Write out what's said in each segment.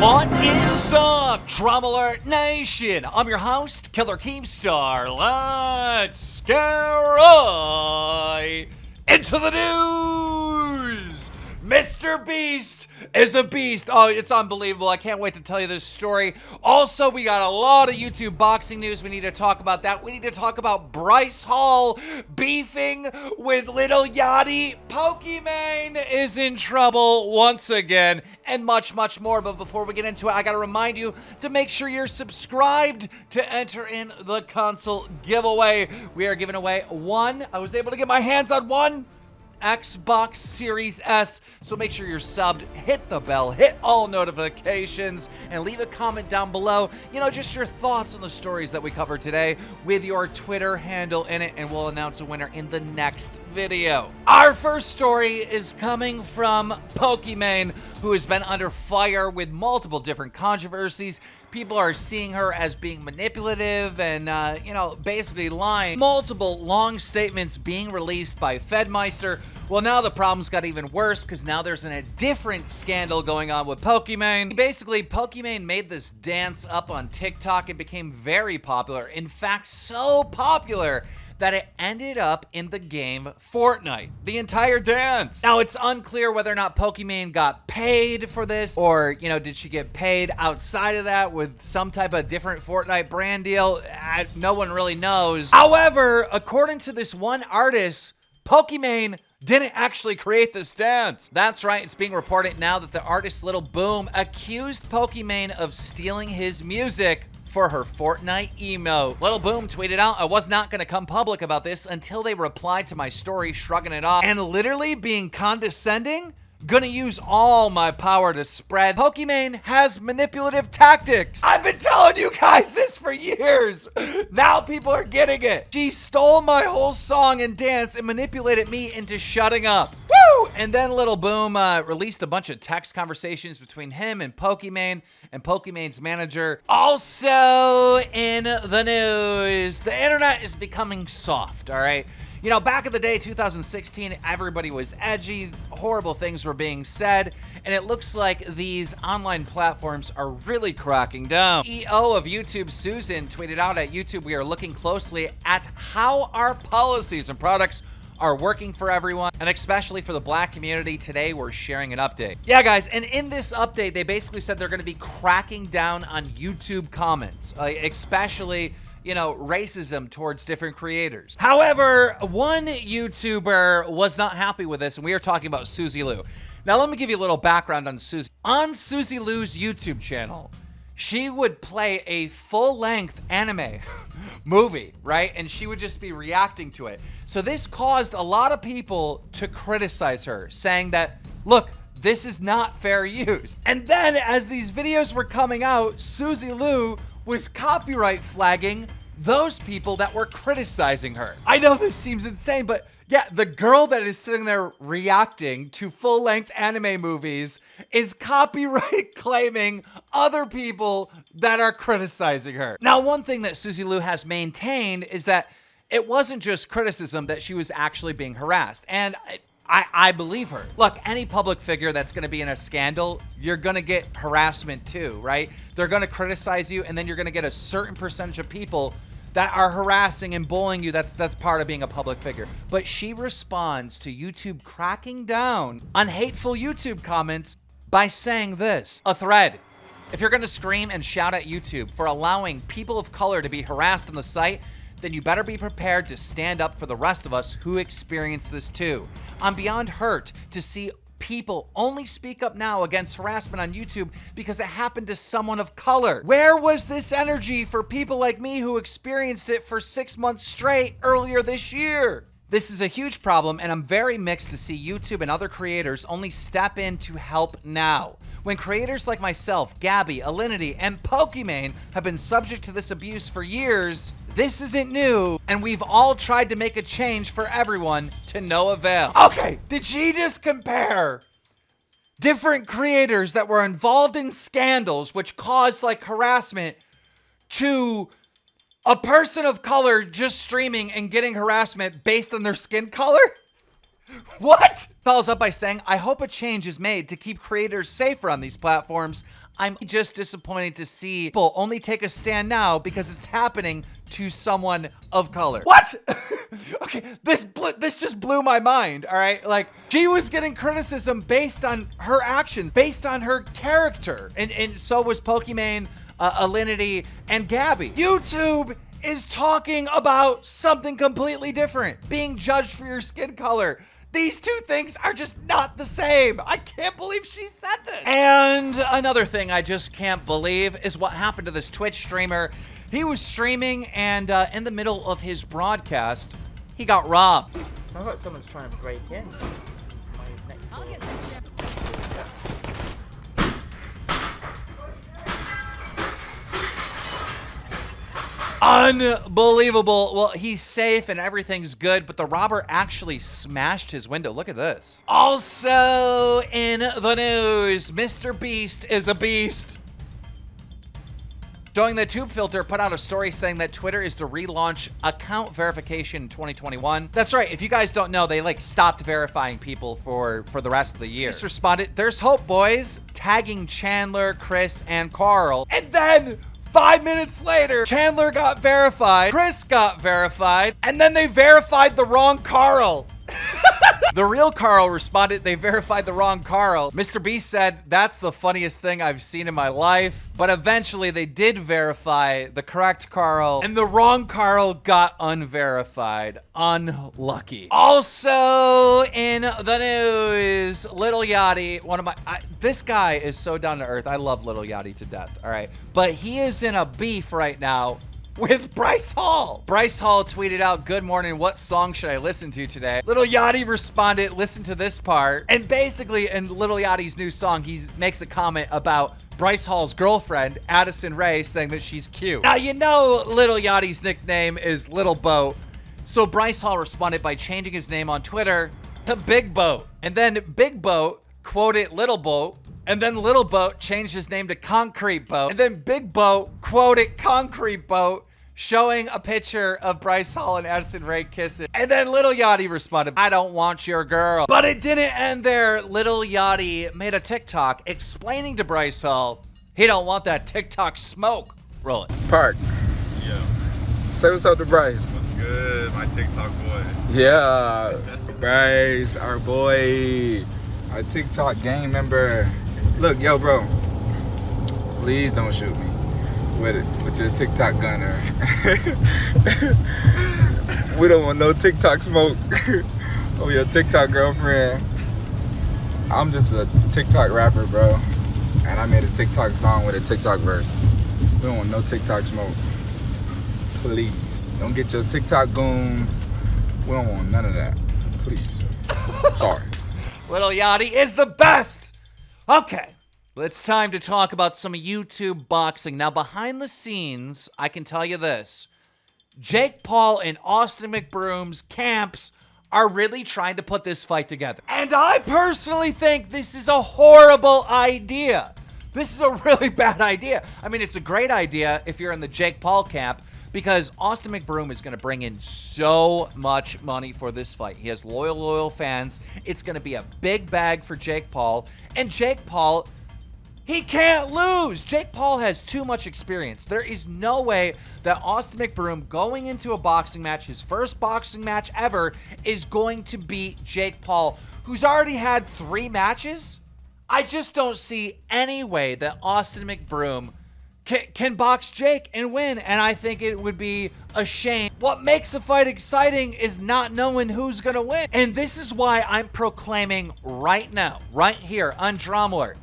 What is up, Drama Alert Nation? I'm your host, Killer Keemstar. Let's get right into the news. MrBeast is a beast. Oh, it's unbelievable. I can't wait to tell you this story. Also, we got a lot of YouTube boxing news. We need to talk about that. We need to talk about Bryce Hall beefing with Lil Yachty. Pokimane is in trouble once again, and much, much more. But before we get into it, I got to remind you to make sure you're subscribed to enter in the console giveaway. We are giving away I was able to get my hands on one Xbox Series S, so make sure you're subbed, hit the bell, hit all notifications, and leave a comment down below, just your thoughts on the stories that we covered today with your Twitter handle in it, and we'll announce a winner in the next video. Our first story is coming from Pokimane, who has been under fire with multiple different controversies. People are seeing her as being manipulative and, basically lying. Multiple long statements being released by Fedmeister. Well, now the problem's got even worse because now there's a different scandal going on with Pokimane. Basically, Pokimane made this dance up on TikTok. It became very popular. In fact, so popular that it ended up in the game Fortnite. The entire dance. Now, it's unclear whether or not Pokimane got paid for this, or, did she get paid outside of that with some type of different Fortnite brand deal? No one really knows. However, according to this one artist, Pokimane didn't actually create this dance. That's right, it's being reported now that the artist Lil Boom accused Pokimane of stealing his music for her Fortnite emote. Lil Boom tweeted out, "I was not gonna come public about this until they replied to my story, shrugging it off and literally being condescending. Gonna use all my power to spread. Pokimane has manipulative tactics. I've been telling you guys this for years. Now people are getting it. She stole my whole song and dance and manipulated me into shutting up." Woo! And then Lil Boom released a bunch of text conversations between him and Pokimane's manager. Also in the news, the internet is becoming soft, all right? Back in the day, 2016, everybody was edgy, horrible things were being said, and it looks like these online platforms are really cracking down. CEO of YouTube, Susan, tweeted out at YouTube, "We are looking closely at how our policies and products are working for everyone, and especially for the Black community. Today, we're sharing an update." Yeah, guys, and in this update, they basically said they're going to be cracking down on YouTube comments, especially racism towards different creators. However, one YouTuber was not happy with this, and we are talking about Suzy Lu. Now, let me give you a little background on Suzy. On Suzy Lu's YouTube channel, she would play a full-length anime movie, right? And she would just be reacting to it. So this caused a lot of people to criticize her, saying that, look, this is not fair use. And then, as these videos were coming out, Suzy Lu was copyright flagging those people that were criticizing her. I know this seems insane, but yeah, the girl that is sitting there reacting to full-length anime movies is copyright claiming other people that are criticizing her. Now, one thing that Suzy Lu has maintained is that it wasn't just criticism, that she was actually being harassed. And I believe her. Look, any public figure that's going to be in a scandal, you're going to get harassment too, right? They're going to criticize you, and then you're going to get a certain percentage of people that are harassing and bullying you. That's part of being a public figure. But she responds to YouTube cracking down on hateful YouTube comments by saying this. A thread. "If you're going to scream and shout at YouTube for allowing people of color to be harassed on the site, then you better be prepared to stand up for the rest of us who experience this too. I'm beyond hurt to see people only speak up now against harassment on YouTube because it happened to someone of color. Where was this energy for people like me who experienced it for 6 months straight earlier this year? This is a huge problem, and I'm very mixed to see YouTube and other creators only step in to help now. When creators like myself, Gabby, Alinity, and Pokimane have been subject to this abuse for years, this isn't new, and we've all tried to make a change for everyone to no avail." Okay, did she just compare different creators that were involved in scandals which caused harassment to a person of color just streaming and getting harassment based on their skin color? What? Follows up by saying, "I hope a change is made to keep creators safer on these platforms. I'm just disappointed to see people only take a stand now because it's happening to someone of color. What? Okay, this just blew my mind, all right? Like, she was getting criticism based on her actions, based on her character. And so was Pokimane, Alinity, and Gabby. YouTube is talking about something completely different. Being judged for your skin color. These two things are just not the same. I can't believe she said this. And another thing I just can't believe is what happened to this Twitch streamer. He was streaming and in the middle of his broadcast, he got robbed. Sounds like someone's trying to break in. I'll get this. Unbelievable. Well, he's safe and everything's good, but the robber actually smashed his window. Look at this. Also in the news, MrBeast is a beast. Showing the Tube Filter put out a story saying that Twitter is to relaunch account verification in 2021. That's right. If you guys don't know, they stopped verifying people for the rest of the year. Just responded, "There's hope, boys," tagging Chandler, Chris, and Carl. And then 5 minutes later, Chandler got verified, Chris got verified, and then they verified the wrong Carl. The real Carl responded, "They verified the wrong Carl." MrBeast said, "That's the funniest thing I've seen in my life." But eventually they did verify the correct Carl, and the wrong Carl got unverified. Unlucky. Also in the news, Lil Yachty, this guy is so down to earth. I love Lil Yachty to death, all right? But he is in a beef right now with Bryce Hall. Bryce Hall tweeted out, "Good morning, what song should I listen to today?" Lil Yachty responded, "Listen to this part." And basically in Lil Yachty's new song, he makes a comment about Bryce Hall's girlfriend, Addison Rae, saying that she's cute. Now, you know Lil Yachty's nickname is Little Boat. So Bryce Hall responded by changing his name on Twitter to Big Boat. And then Big Boat quoted Little Boat. And then Little Boat changed his name to Concrete Boat. And then Big Boat quoted Concrete Boat, showing a picture of Bryce Hall and Addison Rae kissing. And then Lil Yachty responded, "I don't want your girl." But it didn't end there. Lil Yachty made a TikTok explaining to Bryce Hall he don't want that TikTok smoke. Roll it. Park. Yo, Say what's up to Bryce. what's good, my TikTok boy? Yeah. Bryce, our boy. Our TikTok gang member. Look, yo, bro. Please don't shoot me with your TikTok gunner. We don't want no TikTok smoke over your TikTok girlfriend. I'm just a TikTok rapper, bro. And I made a TikTok song with a TikTok verse. We don't want no TikTok smoke. Please. Don't get your TikTok goons. We don't want none of that. Please. Sorry. Lil Yachty is the best. Okay. Well, it's time to talk about some YouTube boxing. Now, behind the scenes, I can tell you this. Jake Paul and Austin McBroom's camps are really trying to put this fight together. And I personally think this is a horrible idea. This is a really bad idea. I mean, it's a great idea if you're in the Jake Paul camp, because Austin McBroom is going to bring in so much money for this fight. He has loyal fans. It's going to be a big bag for Jake Paul. And Jake Paul, he can't lose. Jake Paul has too much experience. There is no way that Austin McBroom going into a boxing match, his first boxing match ever, is going to beat Jake Paul, who's already had 3 matches. I just don't see any way that Austin McBroom can box Jake and win, and I think it would be a shame. What makes a fight exciting is not knowing who's gonna win, and this is why I'm proclaiming right now, right here on Drama Alert,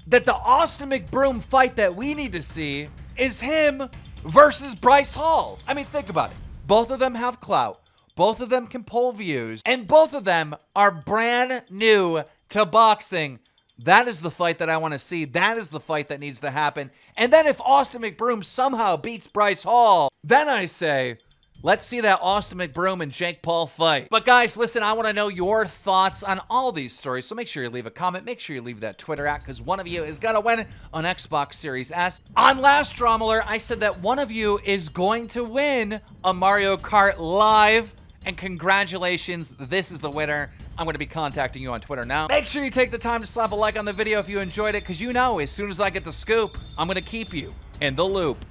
that the Austin McBroom fight that we need to see is him versus Bryce Hall. I mean, think about it. Both of them have clout, both of them can pull views, and both of them are brand new to boxing. That is the fight that I want to see. That is the fight that needs to happen. And then if Austin McBroom somehow beats Bryce Hall, then I say, let's see that Austin McBroom and Jake Paul fight. But guys, listen, I want to know your thoughts on all these stories. So make sure you leave a comment. Make sure you leave that Twitter at, because one of you is going to win an Xbox Series S. On last Drama Alert, I said that one of you is going to win a Mario Kart Live. And congratulations, this is the winner. I'm going to be contacting you on Twitter now. Make sure you take the time to slap a like on the video if you enjoyed it, because you know, as soon as I get the scoop, I'm going to keep you in the loop.